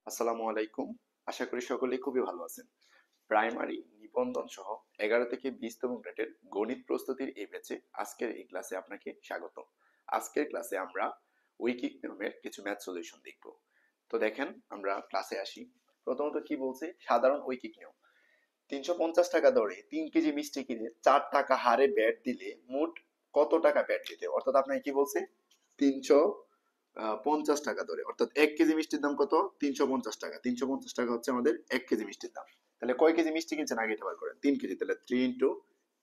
আসসালামু আলাইকুম। আশা করি সকলেই খুবই ভালো আছেন। প্রাইমারি নিবন্ধন সহ 11 থেকে 20তম গ্রেডের গণিত প্রস্তুতির এই ব্যাচে আজকের এই ক্লাসে আপনাকে স্বাগত। আজকের ক্লাসে আমরা ঐকিক নিয়মের কিছু ম্যাথ সলিউশন দেখব। তো দেখেন আমরা ক্লাসে আসি। প্রথমত কি বলছে? সাধারণ ঐকিক নিয়ম। 350 টাকা দরে 3 কেজি মিষ্টি কিনে 4 টাকা হারে ব্যাট দিলে মোট কত টাকা ব্যাট দিতে? অর্থাৎ আপনাকে কি বলছে? 350 টাকা ধরে, অর্থাৎ 1 কেজি মিষ্টির দাম কত? 350 টাকা। 350 টাকা হচ্ছে আমাদের 1 কেজি মিষ্টির দাম। তাহলে কয় কেজি মিষ্টি কিনছেন আগে এটা বার করেন। 3 কেজি, তাহলে 3 ইন্টু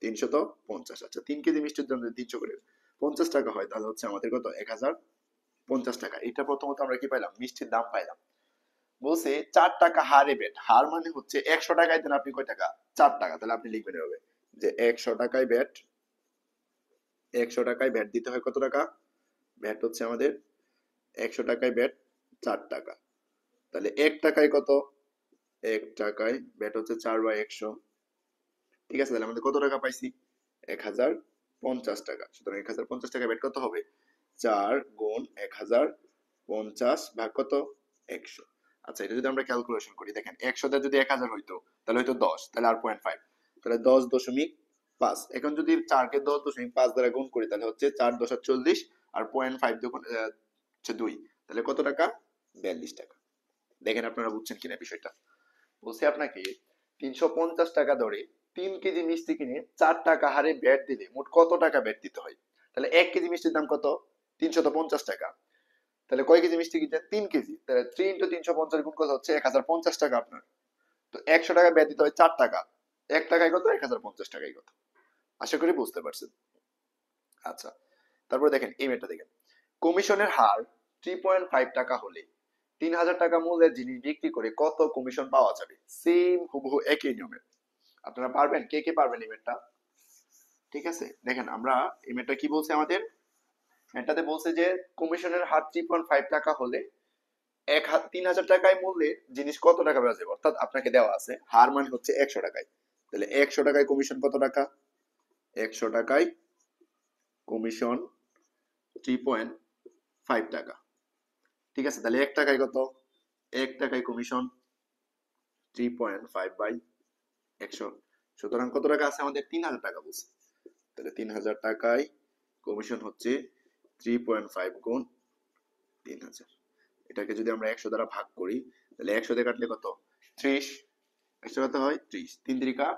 350। আচ্ছা, 3 কেজি মিষ্টির দাম যদি 300 করে 50 টাকা হয়, তাহলে হচ্ছে আমাদের কত? 1050 টাকা। এটা প্রথমত আমরা কি পাইলাম? মিষ্টির দাম পাইলাম। বলছে 4 টাকা হারে বেট। হার মানে হচ্ছে 100 টাকায় দেন আপনি কয় টাকা? 4 টাকা। তাহলে আপনি লিখবেন এভাবে যে 100 টাকায় ব্যাট, 100 টাকায় ব্যাট দিতে হয় কত টাকা? ব্যাট হচ্ছে আমাদের 100 টাকায় ব্যাট 4 টাকা। তাহলে 1 টাকায় কত? 1 টাকায় ব্যাট হচ্ছে 4/100। ঠিক আছে, তাহলে আমাদের কত টাকা পাইছি? 1050 টাকা। সুতরাং 1050 টাকা ব্যাট কত হবে? 4 গুণ 1050 ভাগ কত? 100। আচ্ছা, এটা যদি আমরা ক্যালকুলেশন করি, দেখেন 100 যদি 1000 হইতো তাহলে হয়তো 10, তাহলে আর 0.5, তাহলে 10.5। এখন যদি 4 কে 10.5 দ্বারা গুণ করি তাহলে হচ্ছে 4×10=40, আর 0.5 যখন হচ্ছে 2, তাহলে কত টাকা? 42 টাকা। দেখেন আপনারা বুঝছেন কিনা বিষয়টা। বলছি আপনাকে 350 টাকা দরে 3 কেজি মিষ্টি কিনে 4 টাকা হারে ব্যাট দিলে মোট কত টাকা ব্যাট দিতে হয়? তাহলে 1 কেজি মিষ্টির দাম কত? 350 টাকা। তাহলে কয় কেজি মিষ্টি কিনছেন? 3 কেজি। তাহলে 3 ইন্টু 350 গুণ কত হচ্ছে? 1050 টাকা আপনার। তো 100 টাকা ব্যাট দিতে হয় 4 টাকা। 1 টাকায় কত? 1050 টাকায় কত? আশা করি বুঝতে পারছেন। আচ্ছা, তারপরে দেখেন এই মেয়েটা দেখেন। কমিশনের হার 3.5 টাকা হলে 3000 টাকা মূল্যের জিনিস বিক্রি করে কত কমিশন পাওয়া যাবে? সেম হুবহু একই নিয়মে। আপনারা পারবেন? কে কে পারবেন এই মেয়েটা? ঠিক আছে, দেখেন আমরা এই মেয়েটা কি বলছে আমাদের? এটাতে বলছে যে কমিশনের হার 3.5 টাকা হলে 3000 টাকায় মূল্যের জিনিস কত টাকা বেচা যাবে। অর্থাৎ আপনাকে দেওয়া আছে হার মানে হচ্ছে 100 টাকায়। তাহলে 100 টাকায় কমিশন কত টাকা? 100 টাকায় কমিশন 3.5 টাকা। ঠিক আছে, তাহলে 1 টাকায় কত? 1 টাকায় কমিশন 3.5/100। সুতরাং কত টাকা আছে আমাদের? 3000 টাকা বলছে। তাহলে 3000 টাকায় কমিশন হচ্ছে 3.5 গুণ 3000। এটাকে যদি আমরা 100 দ্বারা ভাগ করি তাহলে 100 দিয়ে কাটলে কত? 30। 100 কত হয়? 30। 3 3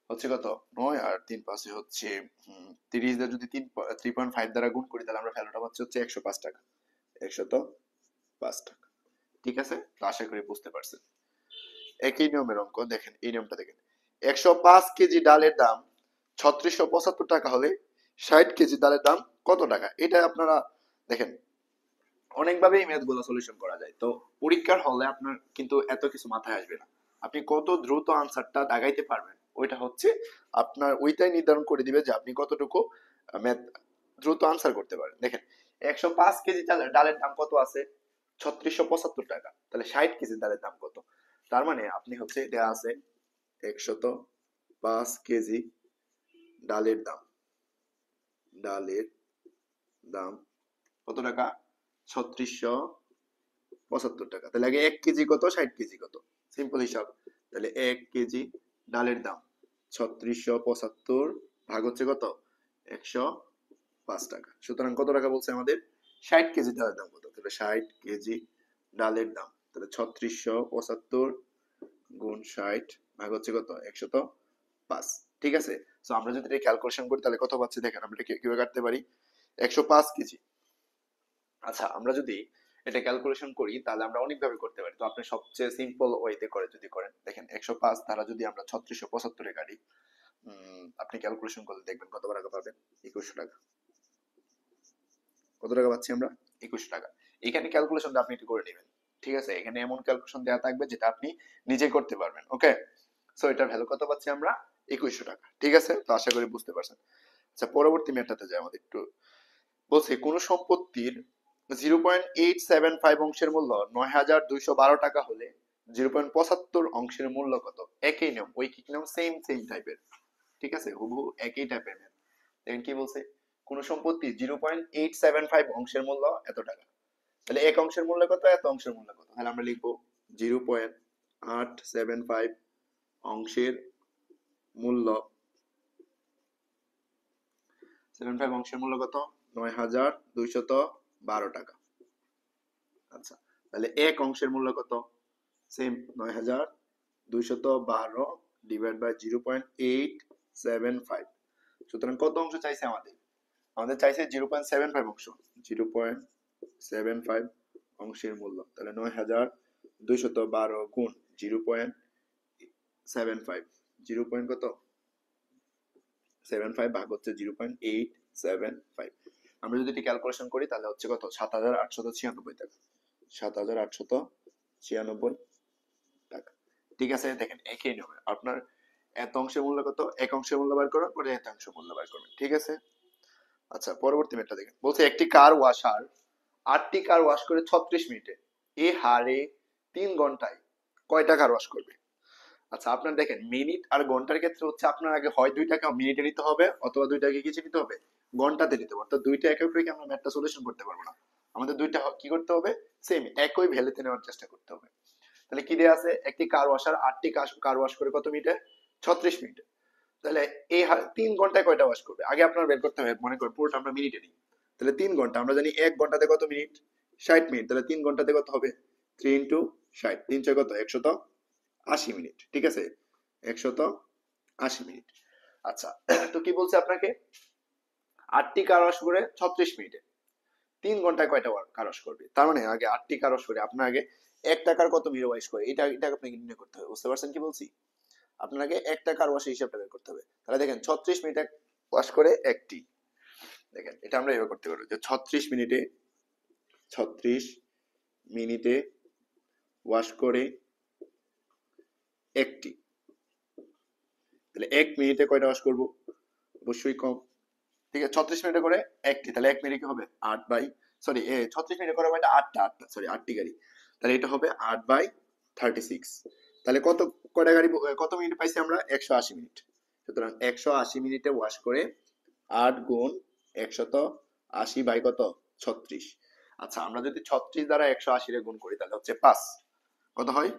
হচ্ছে কত? 9, আর 3 5 হচ্ছে 30 দিয়ে যদি 3.5 দ্বারা গুণ করি তাহলে আমরা ভ্যালুটা পাচ্ছি হচ্ছে 105 টাকা। 105 টাকা। ঠিক আছে, তো আশা করি বুঝতে পারছেন। একই নিয়মের অঙ্ক দেখেন, এই নিয়মটা দেখেন। 105 কেজি ডালের দাম 3675 টাকা হলে 60 কেজি ডালের দাম কত টাকা? এটা আপনারা দেখেন অনেকভাবে এই ম্যাথ গুলো সলিউশন করা যায়। তো পরীক্ষার হলে আপনার কিন্তু এত কিছু মাথায় আসবে না। আপনি কত দ্রুত আনসারটা দাগাইতে পারবেন ওইটা হচ্ছে আপনার, ওইটাই নির্ধারণ করে দিবে যে আপনি কতটুকু ম্যাথ দ্রুত আনসার করতে পারেন। দেখেন 105 কেজি ডালের দাম কত আছে? 3675 টাকা। তাহলে 60 কেজি ডালের দাম কত? তার মানে আপনি হচ্ছে দেয়া আছে 105 কেজি ডালের দাম, ডালের দাম কত টাকা? 3675 টাকা। তাহলে আগে 1 কেজি কত, 60 কেজি কত? সিম্পল হিসাব। তাহলে 1 কেজি ডালের দাম 3675 ভাগ হচ্ছে কত? 105 টাকা। সুতরাং কত টাকা বলছে আমাদের? 60 কেজি ডালের দাম কত? তাহলে 60 কেজি ডালের দাম, তাহলে 3675 গুণ 60 ভাগ হচ্ছে কত? 105। ঠিক আছে, তো আমরা যদি এটা ক্যালকুলেশন করি তাহলে কত পাচ্ছি দেখেন। আমরা কিভাবে কাটতে পারি? 105 কেজি। আচ্ছা, আমরা যদি এটা ক্যালকুলেশন করি তাহলে আমরা অনেকভাবে করতে পারি। তো আপনি সবচেয়ে সিম্পল ওয়েতে করে যদি করেন, দেখেন 105 দ্বারা যদি আমরা 3675 কাটি, আপনি ক্যালকুলেশন করলে দেখবেন কত টাকা পাবেন? 2100 টাকা। কত টাকা পাচ্ছি আমরা? 2100 টাকা। এখানে ক্যালকুলেশনটা আপনি একটু করে নেবেন। ঠিক আছে, এখানে এমন ক্যালকুলেশন দেওয়া থাকবে যেটা আপনি নিজে করতে পারবেন। ওকে, সো এটার ভ্যালু কত পাচ্ছি আমরা? 2100 টাকা। ঠিক আছে, তো আশা করি বুঝতে পারছেন। আচ্ছা, পরবর্তী ম্যাথটাতে যাই। আমাদের একটু বলছে কোন সম্পত্তির 0.875 অংশের মূল্য 9212 টাকা হলে 0.75 অংশের মূল্য কত? একই নিয়ম, ঐকিক নিয়ম, সেম সেম টাইপের। ঠিক আছে, হুবহু একই টাইপের ম্যাথ। দেখেন কি বলছে? কোন সম্পত্তি 0.875 অংশের মূল্য এত টাকা। তাহলে এক অংশের মূল্য কত? এত অংশের মূল্য কত? তাহলে আমরা লিখবো 0.875 অংশের মূল্য 75 অংশের মূল্য কত? 9,212 টাকা। আচ্ছা, তাহলে এক অংশের মূল্য কত? Same 9,212 divide by 0.875। সুতরাং কত অংশ চাইছে আমাদের? আমাদের চাইছে 0.75 অংশ। 0.75 অংশের মূল্য, তাহলে 9,212 গুণ 0.75, 0. কত 75 ভাগ হচ্ছে 0.875। আমরা যদি এটি ক্যালকুলেশন করি তাহলে হচ্ছে কত? 7,896 টাকা। 7,896 টাকা। ঠিক আছে, দেখেন একই নিয়মে আপনার এত অংশের মূল্য কত, এক অংশের মূল্য বার করবেন, পরে এত অংশের মূল্য বার করবেন। ঠিক আছে। আচ্ছা, পরবর্তী ম্যাথটা দেখেন। বলছে একটি কার ওয়াশার 8টি কার ওয়াশ করে 36 মিনিটে এই হারে 3 ঘন্টায় কয়টা কার ওয়াশ করবে? আচ্ছা, আপনার দেখেন মিনিট আর ঘন্টার ক্ষেত্রে হচ্ছে আপনার আগে হয় দুইটাকে মিনিটে নিতে হবে অথবা দুইটাকে কিছু নিতে হবে, ঘন্টাতে নিতে হবে। অর্থাৎ দুইটা একক রেখে আমরা ম্যাথটা সলিউশন করতে পারবো না। আমাদের দুইটা কি করতে হবে? সেম একই ভ্যালুতে নেওয়ার চেষ্টা করতে হবে। তাহলে কি দেয়া আছে? একটি কার ওয়াশার 8টি কার ওয়াশ করে কত মিনিটে? 36 মিনিটে। তাহলে এই 3 ঘন্টায় কয়টা ওয়াশ করবে? আগে আপনার বের করতে হবে। মনে করেন পুরোটা আমরা মিনিটে নিই, তাহলে 3 ঘন্টা। আমরা জানি 1 ঘন্টাতে কত মিনিট? 60 মিনিট। তাহলে 3 ঘন্টাতে কত হবে? 3 ইন্টু 60, 3 ছয় কত? 180 মিনিট। ঠিক আছে, 180 মিনিট। আচ্ছা, তো কি বলছে আপনাকে? 8টি কার ওয়াশ করে 36 মিনিটে 3 ঘন্টায় কয়টা কার ওয়াশ করবে? তার মানে আগে 8টি কার ওয়াশ করে আপনার আগে 1 টাকার কত মিনিট ওয়াশ করে, এটা আপনাকে নির্ণয় করতে হবে। বুঝতে পারছেন কি বলছি? আপনাকে 1 টাকার ওয়াশের হিসাবটা বের করতে হবে। তাহলে দেখেন 36 মিনিটে ওয়াশ করে একটি, দেখেন এটা আমরা এভাবে করতে পারবো যে 36 মিনিটে ওয়াশ করে একটি। তাহলে 1 মিনিটে কয়টা ওয়াশ করব? অবশ্যই কম। ঠিক আছে, 36 মিনিটে করে একটি, তাহলে 1 মিনিটে কি হবে? 8 বাই 36 মিনিটে করে এটা 8টি গাড়ি, তাহলে এটা হবে 8 বাই 36। তাহলে কয়টা গাড়ি, কত মিনিট পাইছি আমরা? 180 মিনিট। সুতরাং 180 মিনিটে ওয়াশ করে 8 গুণ 180 বাই কত? 36। আচ্ছা, আমরা যদি 36 দ্বারা 180 রে গুণ করি তাহলে হচ্ছে 5। কত হয়?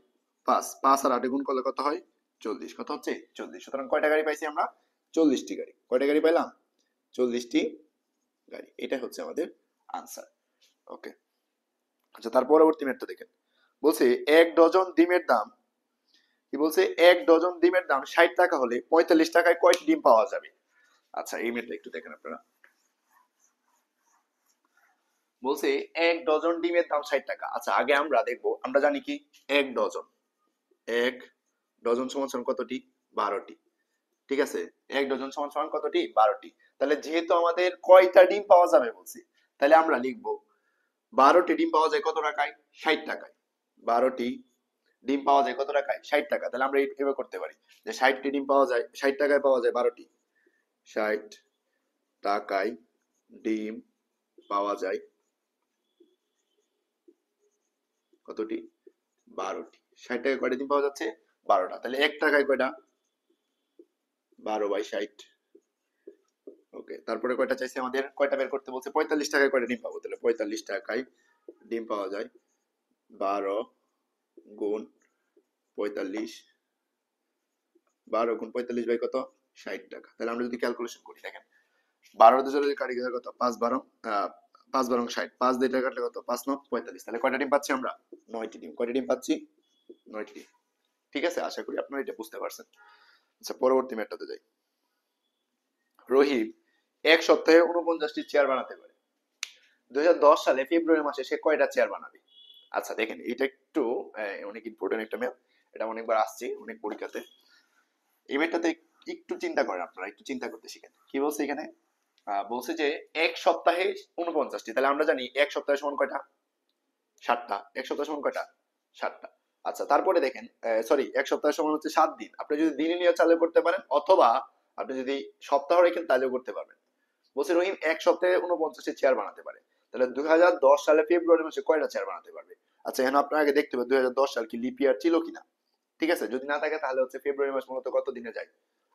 5। 5 আর 8 গুণ করলে কত হয়? 40। কত হচ্ছে? 40। সুতরাং কয়টা গাড়ি পাইছি আমরা? 40টি গাড়ি। কয়টা গাড়ি পাইলাম? 40টি গাড়ি। এটা হচ্ছে আমাদের আনসার। ওকে। আচ্ছা, তার পরবর্তী ম্যাথটা দেখেন। বলছে 1 ডজন ডিমের দাম, কি বলছে? 1 ডজন ডিমের দাম 60 টাকা হলে 45 টাকায় কয়টি ডিম পাওয়া যাবে? আচ্ছা, এই ম্যাথটা একটু দেখেন আপনারা। বলছে 1 ডজন ডিমের দাম 60 টাকা। আচ্ছা, আগে আমরা দেখবো, আমরা জানি কি 1 ডজন, 1 ডজন সমান কতটি? 12টি। ঠিক আছে, 1 ডজন সমান কতটি? 12টি। তাহলে যেহেতু আমাদের কয়টা ডিম পাওয়া যাবে বলছি, তাহলে আমরা লিখবো 12টি ডিম পাওয়া যায় কত টাকায়? 60 টাকায়। 12টি ডিম পাওয়া যায় কত টাকায়? 60 টাকা। তাহলে আমরা এভাবে করতে পারি যে 60টি ডিম পাওয়া যায়, 60 টাকায় পাওয়া যায় 12টি। 60 টাকায় ডিম পাওয়া যায় কতটি? 12টি। 60 টাকায় কয়টা ডিম পাওয়া যাচ্ছে? 12টা। তাহলে 1 টাকায় কয়টা? 12 বাই 60। ওকে, তারপরে কয়টা চাইছে আমাদের? কয়টা বের করতে বলছে? 45 টাকায় কয়টা ডিম পাবো? তাহলে 45 টাকায় ডিম পাওয়া যায় 12 গুণ 45, 12 গুণ 45 বাই কত? 60 টাকা। তাহলে আমরা যদি ক্যালকুলেশন করি, দেখেন 12 দিয়ে যদি কাটি কত? 5 12 5 12 60, 5 দিয়ে এটা কাটলে কত? 5 9 45। তাহলে কয়টা ডিম পাচ্ছি আমরা? 9টি ডিম। কয়টা ডিম পাচ্ছি? 9টি ডিম। ঠিক আছে, আশা করি আপনারা এটা বুঝতে পারছেন। আচ্ছা, পরবর্তী ম্যাথটাতে যাই। রহিম 1 সপ্তাহে 49টি চেয়ার বানাতে পারে। 2010 সালে ফেব্রুয়ারি মাসে সে কয়টা চেয়ার বানাবে? আচ্ছা, দেখেন এটা একটু অনেক ইম্পর্টেন্ট একটা ম্যাথ। এটা অনেকবার আসছে অনেক পরীক্ষাতে। এই ম্যাথটাতে একটু চিন্তা করেন, আপনারা একটু চিন্তা করতে শিখেন। কি বলছে এখানে? বলছে যে 1 সপ্তাহে 49টি। তাহলে আমরা জানি 1 সপ্তাহে সমান কয়টা? 7টা। 1 সপ্তাহ সমান কয়টা? 7টা। আচ্ছা, তারপরে দেখেন, সরি, 1 সপ্তাহ সমান হচ্ছে 7 দিন। আপনি যদি দিনে নিয়ে চালু করতে পারেন অথবা আপনি যদি সপ্তাহ রেখেন তাহলেও করতে পারবেন। বলছে রহিম 1 সপ্তাহে 49টি চেয়ার বানাতে পারে। তাহলে 2010 সালে ফেব্রুয়ারি মাসে কয়টা চেয়ার বানাতে পারবে? আচ্ছা, এখন আপনার আগে দেখতে হবে 2010 সাল কি লিপ ইয়ার ছিল কিনা। ঠিক আছে, যদি না থাকে তাহলে হচ্ছে ফেব্রুয়ারি মাস মূলত কত দিনে যায়?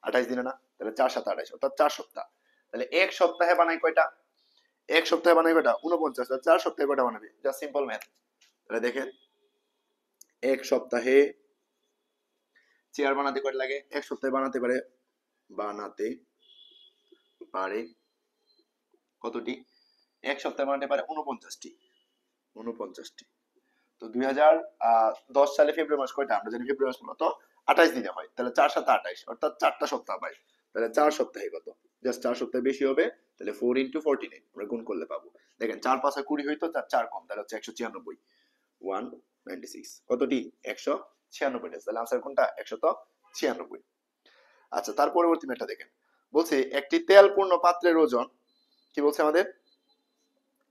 28 দিনে না? তাহলে 4 7 28, অর্থাৎ 4 সপ্তাহ। তাহলে 1 সপ্তাহে বানায় কয়টা? 1 সপ্তাহে বানায় কয়টা? 49। 4 সপ্তাহে কয়টা বানাবে? Just simple math. তাহলে দেখেন এক সপ্তাহে চেয়ার বানাতে কয়টা লাগে? এক সপ্তাহে বানাতে পারে কতটি? এক সপ্তাহে বানাতে পারে 49টি। তো 2010 সালে ফেব্রুয়ারি মাস কয়টা? আমরা জানি ফেব্রুয়ারি মাস মূলত 28 দিনে হয়, তাহলে 4 7 28 অর্থাৎ 4টা সপ্তাহ পাই। তাহলে 4 সপ্তাহে কত? জাস্ট 4 সপ্তাহে বেশি হবে, তাহলে 4 × 49 আমরা গুণ করলে পাবো। দেখেন 4 5 20 হইতো, তার 4 কম, তাহলে হচ্ছে 196। 196 কতটি? 196। তাহলে আনসার কোনটা? 196। আচ্ছা, তার পরবর্তী ম্যাথটা দেখেন। বলছে একটি তেলপূর্ণ পাত্রের ওজন, কি বলছে আমাদের?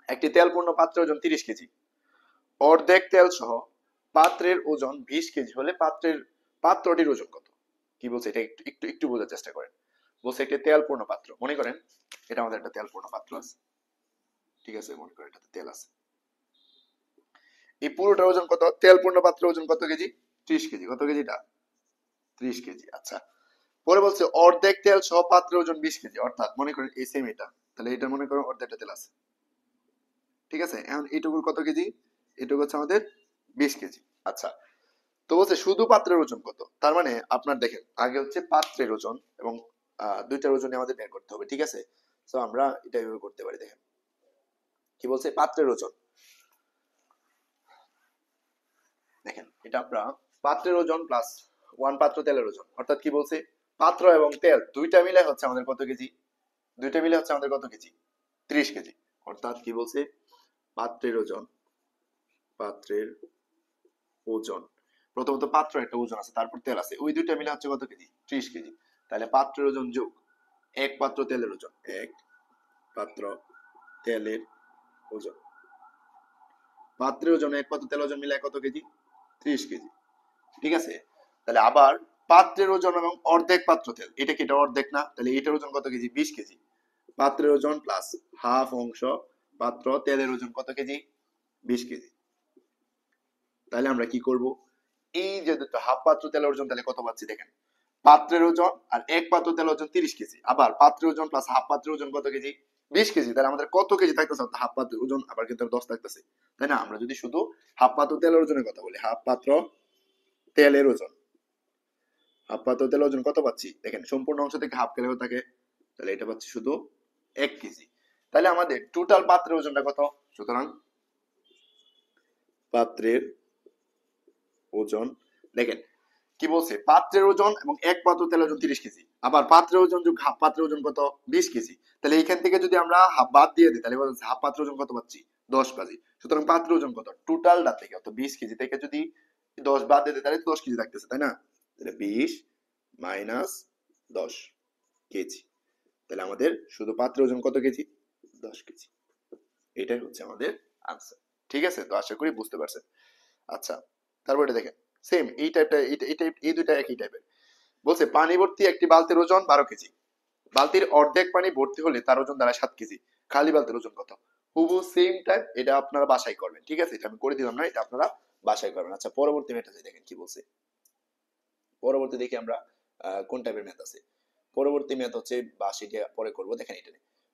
একটি তেলপূর্ণ পাত্রের ওজন 30 কেজি। অর্ধেক তেল সহ পাত্রের ওজন 20 কেজি হলে পাত্রটির ওজন কত? কি বলছে এটা একটু একটু একটু বোঝার চেষ্টা করেন। বলছে একটি তেলপূর্ণ পাত্র, মনে করেন এটা আমাদের একটা তেলপূর্ণ পাত্র আছে, ঠিক আছে, মনে করেন এটাতে তেল আছে। এই পুরোটার ওজন কত? তেলপূর্ণ পাত্রের ওজন কত কেজি? 30 কেজি। কত কেজি এটা? 30 কেজি। আচ্ছা, পরে বলছে অর্ধেক তেল সহ পাত্রের ওজন 20 কেজি, অর্থাৎ মনে করেন এই সেম এটা, তাহলে এটা মনে করেন অর্ধেকটা তেল আছে, ঠিক আছে। এখন এইটুকুর কত কেজি? এটুকু হচ্ছে আমাদের 20 কেজি। আচ্ছা, তো বলছে শুধু পাত্রের ওজন কত? তার মানে আপনার দেখেন আগে হচ্ছে পাত্রের ওজন এবং দুইটার ওজন আমাদের বের করতে হবে, ঠিক আছে। তো আমরা এটা এভাবে করতে পারি। দেখেন কি বলছে, পাত্রের ওজন, দেখেন এটা আমরা পাত্রের ওজন প্লাস 1 পাত্র তেলের ওজন, অর্থাৎ কি বলছে, পাত্র এবং তেল দুইটা মিলে হচ্ছে আমাদের কত কেজি? দুইটা মিলে হচ্ছে আমাদের কত কেজি? 30 কেজি। অর্থাৎ কি বলছে, পাত্রের ওজন প্রথমত পাত্র একটা ওজন আছে, তারপর তেল আছে, ওই দুইটা মিলে হচ্ছে কত কেজি? 30 কেজি। তাহলে পাত্রের ওজন যোগ 1 পাত্র তেলের ওজন, 1 পাত্র তেলের ওজন, পাত্রের ওজন 1 পাত্র তেলের ওজন মিলে কত কেজি? 30 কেজি, ঠিক আছে। তাহলে আবার পাত্রের ওজন এবং অর্ধেক পাত্র তেল, এটা কি এটা অর্ধেক না? তাহলে এটার ওজন কত কেজি? 20 কেজি। পাত্রের ওজন প্লাস হাফ অংশ পাত্র তেলের ওজন কত কেজি? 20 কেজি। তাহলে আমরা কি করব, এই যে দুটো হাফ পাত্র তেলের ওজন তাহলে কত পাচ্ছি দেখেন, পাত্রের ওজন আর 1 পাত্র তেলের ওজন 30 কেজি, আবার পাত্রের ওজন প্লাস হাফ পাত্রের ওজন কত কেজি? 20 কেজি। তাহলে আমাদের কত কেজি থাকতেছে? হাফ পাত্রের ওজন আবার কিন্তু 10 থাকতেছে, তাই না? আমরা যদি শুধু হাফ পাত্র তেলের ওজনের কথা বলি, হাফ পাত্র তেলের ওজন, হাফ পাত্র তেলের ওজন কত পাচ্ছি দেখেন, সম্পূর্ণ অংশ থেকে হাফ গেলে থাকে, তাহলে এটা পাচ্ছি শুধু 1 কেজি। তাহলে আমাদের টোটাল পাত্রের ওজনটা কত? সুতরাং পাত্রের ওজন, দেখেন কি বলছে, পাত্রের ওজন এবং 1 পাত্র তেলের ওজন 30 কেজি, আবার পাত্রের ওজন যোগ হাফ পাত্রের ওজন কত? 20 কেজি। তাহলে এইখান থেকে যদি আমরা হাফ বাদ দিয়ে দিই, তাহলে হাফ পাত্রের ওজন কত পাচ্ছি? 10 কেজি। সুতরাং পাত্রের ওজন কত টোটালটা থেকে, অর্থাৎ 20 কেজি থেকে যদি 10 বাদ দিয়ে দিই, তাহলে 10 কেজি থাকতেছে, তাই না? তাহলে 20 মাইনাস 10 কেজি। তাহলে আমাদের শুধু পাত্রের ওজন কত কেজি? 10 কেজি। এটাই হচ্ছে আমাদের আনসার, ঠিক আছে। তো আশা করি বুঝতে পারছেন। আচ্ছা, তারপরে দেখেন সেম এই টাইপটা, এই দুইটা একই টাইপের। বলছে পানি ভর্তি একটি বালতির ওজন 12 কেজি, বালতির অর্ধেক পানি ভর্তি হলে তার ওজন দাঁড়ায় 7 কেজি, খালি বালতির ওজন কত? হুবহু সেম টাইপ, এটা আপনারা বাসায় করবেন, ঠিক আছে। এটা আমি করে দিলাম না, এটা আপনারা বাসায় করবেন। আচ্ছা, পরবর্তী ম্যাথটা দেখেন কি বলছে। পরবর্তী দেখি আমরা কোন টাইপের ম্যাথ আছে। পরবর্তী ম্যাথ হচ্ছে, বা সেটা পরে করব। দেখেন এটা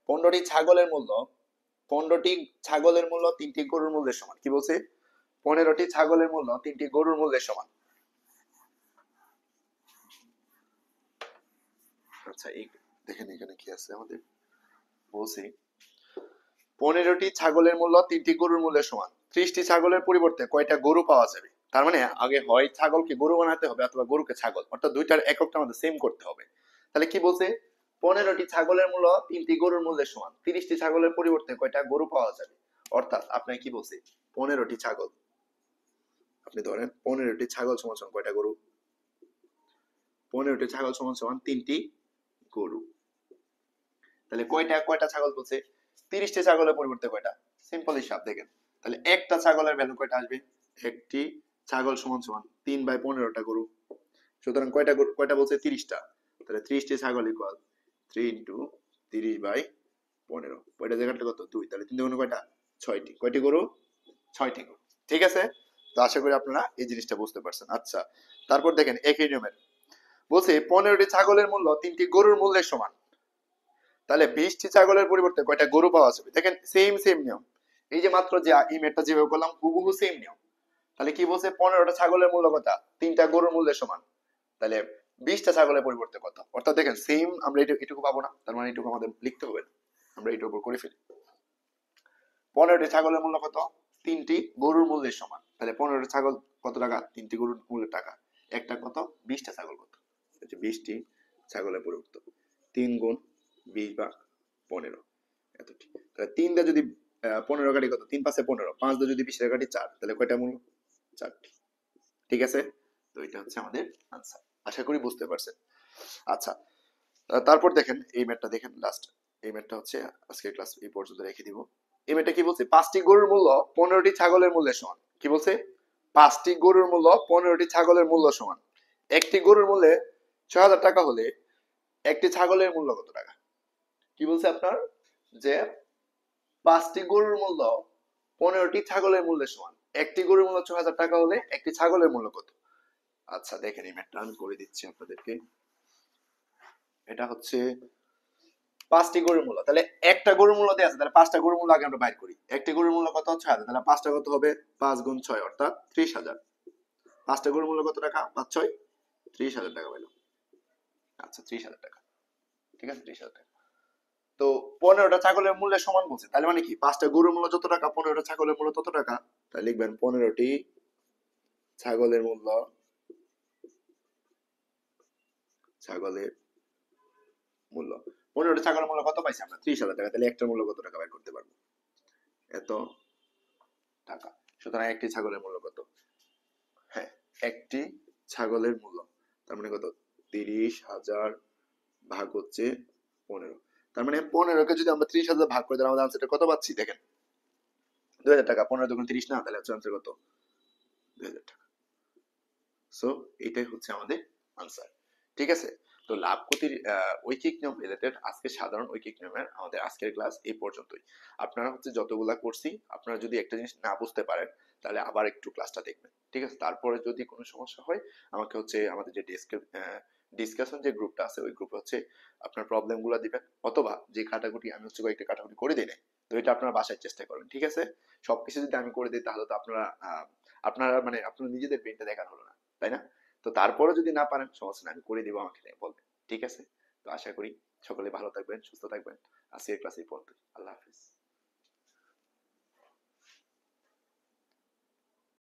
15টি ছাগলের মূল্য 15টি ছাগলের মূল্য 3টি গরুর মূল্যের সমান। কি বলছে, 15টি ছাগলের মূল্য 3টি গরুর মূল্যের সমান। আচ্ছা, এই দেখেন এখানে কি আছে আমাদের। বলছি 15টি ছাগলের মূল্য 3টি গরুর মূল্যের সমান, 30টি ছাগলের পরিবর্তে কয়টা গরু পাওয়া যাবে? তার মানে আগে হয় ছাগলকে গরু বানাতে হবে অথবা গরুকে ছাগল, অর্থাৎ দুইটার এককটা আমাদের সেম করতে হবে। তাহলে কি বলছে, 15টি ছাগলের মূল্য 3টি গরুর মূল্যের সমান, 30টি ছাগলের পরিবর্তে কয়টা গরু পাওয়া যাবে? অর্থাৎ আপনাকে কি বলছে, 15টি ছাগল, আপনি ধরেন 15টি ছাগল সমান সমান কয়টা গরু? 15টি ছাগল সমান সমান 3টি গরু। তাহলে কয়টা কয়টা ছাগল বলছে? 30টি ছাগলের পরিবর্তে কয়টা? সিম্পল হিসাব দেখেন, তাহলে একটা ছাগলের ভ্যালু কয়টা আসবে? একটি ছাগল সমান সমান 3/15টা গরু। সুতরাং কয়টা বলছে? 30টা। তাহলে 30টি ছাগল ইকুয়াল 3 ইন্টু 30/15, কয়টা জায়গাটা কত? 2। তাহলে 3 দুগুণ কয়টা? 6টি। কয়টি গরু? 6টি গরু, ঠিক আছে। তো আশা করি আপনারা এই জিনিসটা বুঝতে পারছেন। আচ্ছা, তারপর দেখেন একই নিয়মের বলছে 15টি ছাগলের মূল্য 3টি গরুর মূল্যের সমান, তাহলে 20টি ছাগলের পরিবর্তে কয়টা গরু পাওয়া যাবে? দেখেন সেম নিয়ম, এই যে মাত্র যে এই ম্যাথটা যেভাবে করলাম হুবহু সেম নিয়ম। তাহলে কি বলছে 15টা ছাগলের মূল্য কত? 3টা গরুর মূল্যের সমান। তাহলে 20টা ছাগলের পরিবর্তে কত? অর্থাৎ দেখেন সেম আমরা এটুকু পাবো না, তার মানে এটুকু আমাদের লিখতে হবে না, আমরা এটুকু করে ফেলি। 15টি ছাগলের মূল্য কত? 3টি গরুর মূল্যের সমান। তাহলে 15টি ছাগল কত টাকা? 3টি গরুর মূল্যের টাকা। একটা কত? 20টা ছাগল কত? 20টি ছাগলের পরিবর্তে 3 গুণ 20 ভাগ 15, এতটি। তাহলে 3 দিয়ে যদি 15 কাটি কত? 3 5 15, 5 দিয়ে যদি 20 কাটি 4, তাহলে কয়টা মূল্য? 4টি। ঠিক আছে, তো এটা হচ্ছে আমাদের আনসার। আশা করি বুঝতে পারছেন। আচ্ছা, তারপর দেখেন এই ম্যাটটা দেখেন লাস্ট। এই ম্যাটটা হচ্ছে আজকের ক্লাস এই পর্যন্ত রেখে দিব। এই ম্যাটটা কি বলছে? 5টি গরুর মূল্য 15টি ছাগলের মূল্যের সমান। কি বলছে? 5টি গরুর মূল্য 15টি ছাগলের মূল্য সমান। একটি গরুর মূল্যে 6,000 টাকা হলে একটি ছাগলের মূল্য কত টাকা? কি বলছে আপনার? যে 5টি গরুর মূল্য 15টি ছাগলের মূল্যের সমান। একটি গরুর মূল্য 6,000 টাকা হলে একটি ছাগলের মূল্য কত? আচ্ছা দেখেন এই ম্যাটটা আমি করে দিচ্ছি আপনাদেরকে। এটা হচ্ছে 5টি গরুর মূল্য, তাহলে একটা গরুর মূল্য দেওয়া আছে, তাহলে 5টা গরুর মূল্য আগে আমরা বাইর করি। একটি গরুর মূল্য কত? 6,000, তাহলে 5টা কত হবে? 5 গুণ 6 অর্থাৎ 30,000। 5টা গরুর মূল্য কত টাকা? 5 6 30,000 টাকা পাইলাম। আচ্ছা 30,000 টাকা, ঠিক আছে 30,000 টাকা। তো 15টা ছাগলের মূল্যের সমান বলছে, তাহলে মানে কি 5টা গরুর মূল্য যত টাকা 15টা ছাগলের মূল্য তত টাকা। তাহলে লিখবেন 15টি ছাগলের মূল্য, ছাগলের মূল্য 15টা ছাগলের মূল্য কত পাইছি আমরা? 30,000 টাকা। তাহলে একটার মূল্য কত টাকা বের করতে পারবো? এত টাকা। সুতরাং একটি ছাগলের মূল্য কত? হ্যাঁ, একটি ছাগলের মূল্য তার মানে কত? 30,000 ভাগ হচ্ছে 15। তার মানে 15কে যদি আমরা 30,000 ভাগ করে দিলে আমাদের আনসারটা কত পাচ্ছি দেখেন? 2,000 টাকা। 15 দুগুণ 30 না, তাহলে হচ্ছে আনসার কত? 2,000 টাকা। সো এটাই হচ্ছে আমাদের আনসার। ঠিক আছে, তো লাভ ক্ষতির ঐকিক নিয়ম রিলেটেড আজকে সাধারণ ঐকিক নিয়মের আমাদের আজকের ক্লাস এই পর্যন্তই। আপনারা হচ্ছে যতগুলা করছি, আপনারা যদি একটা জিনিস না বুঝতে পারেন তাহলে আবার একটু ক্লাসটা দেখবেন। ঠিক আছে, তারপরে যদি কোনো সমস্যা হয় আমাকে হচ্ছে আমাদের যে ডিসকাশন যে গ্রুপটা আছে ওই গ্রুপে হচ্ছে আপনার প্রবলেম গুলো দিবেন, অথবা যে কাটাকুটি আমি হচ্ছে কয়েকটা কাটাকুটি করে দিই নাই, তো এটা আপনারা বাসায় চেষ্টা করবেন। ঠিক আছে, সবকিছু যদি আমি করে দিই তাহলে তো আপনারা আপনারা মানে আপনারা নিজেদের ব্রেনটা দেখার হলো না, তাই না? তো তারপরে যদি না পারেন সমস্যা নাই, আমি করে দিব, আমাকে বলবেন। ঠিক আছে, তো আশা করি সকলে ভালো থাকবেন, সুস্থ থাকবেন। আজকের ক্লাসে পর্যন্ত, আল্লাহ হাফিজ।